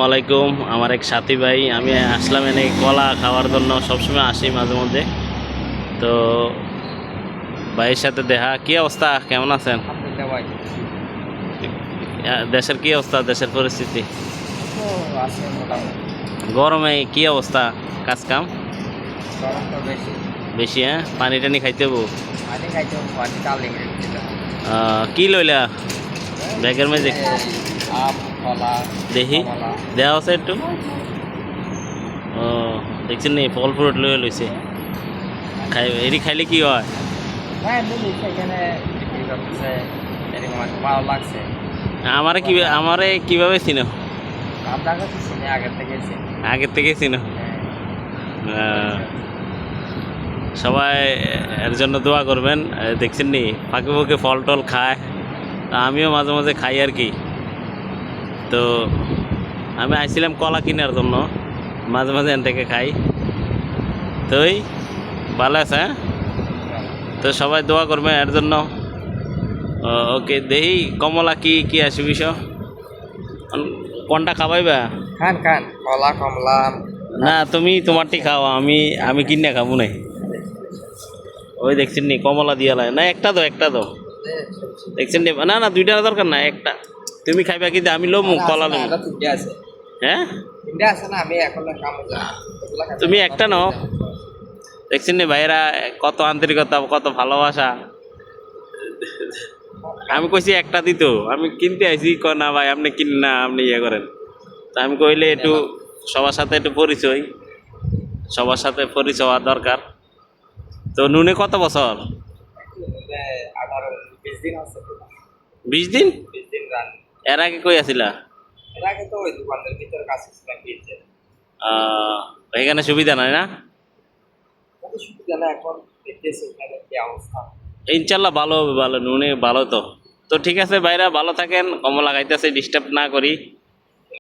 আলাইকুম। আমার এক সাথী ভাই, আমি আসলাম এনে কলা খাওয়ার জন্য, সবসময় আসি মাঝে মধ্যে। তো ভাইয়ের সাথে দেখা। কি অবস্থা, কেমন আছেন? আলহামদুলিল্লাহ ভাই। দেশের কি অবস্থা, দেশের পরিস্থিতি? তো আছে মোটামুটি। গরমে কি অবস্থা, কাজ কাম? গরম তো বেশি। বেশি, হ্যাঁ? পানি টানি খাইতে হবো। পানি খাইতে হবে, পানি চাল লেগে যেতে হবে। কি লইলা ব্যাগের মাঝে? আম, কলা, দেখি, কমলা। দেওয়া আছে একটু। ও, দেখছেন নি, ফল ফ্রুট লয়ে লইছে। এটি খাইলে কি হয়? হ্যাঁ, এমনি এখানে বিক্রি করতেছে, এরকম আর কি ভালো লাগছে। আমারে কিভাবে চিনো? আপনার কাছে চিনি, আগের থেকে চিনি। আগের থেকে চিনো? আহ, সবাই এর জন্য দোয়া করবেন। দেখছেন নি, ফাঁকে ফাঁকে ফল টল খায়, তা আমিও মাঝে মাঝে খাই আর কি। তো আমি আইছিলাম কলা কেনার জন্য, মাঝে মাঝে এন থেকে খাই। তুই ভালো আছে, হ্যাঁ? তো সবাই দোয়া করবেন এর জন্য। ওকে, দেখি কমলা কি কি আছে বিষয়, কোনটা খাবাইবা? খান খান, কলা, কমলা। না, তুমি তোমারটি খাও, আমি আমি কিনে খাবো নাই। ওই দেখছেন নি, কমলা দিয়া লাগে না, একটা দাও, একটা দাও। দেখছেন নি, না না, দুইটা দরকার না, একটা। তুমি খাইবা কি? আমি লমু, কলা লমু। তিনটে আছে, হ্যাঁ, তিনটে আছে না, আমি এখন কাম। তুমি একটা নাও। দেখছেন নি ভাইয়েরা, কত আন্তরিকতা, কত ভালোবাসা। আমি কইছি একটা দিত, আমি কিনতে আইছি, কয় না ভাই আপনি কিন না, আপনি ইয়ে করেন। তা আমি কইলে একটু সবার সাথে একটু পরিচয়, সবার সাথে পরিচয় হওয়া দরকার। তো নুনে কত বছর? 18-20 দিন আছে। 20 দিন? 20 দিন রান। এর আগে কই আসিলা? এর আগে তো ওই দোকানের ভিতরে কাজ ছিলাম, কিনছে। এখানে সুবিধা নাই না? কত সুবিধা না, এখন দেখতেছি এখানে কি অবস্থা। ইনশাল্লাহ ভালো হবে, ভালো নুনে ভালো। তো তো ঠিক আছে ভাইরা, ভালো থাকেন। কমলা খাইতেছে, ডিস্টার্ব না করি।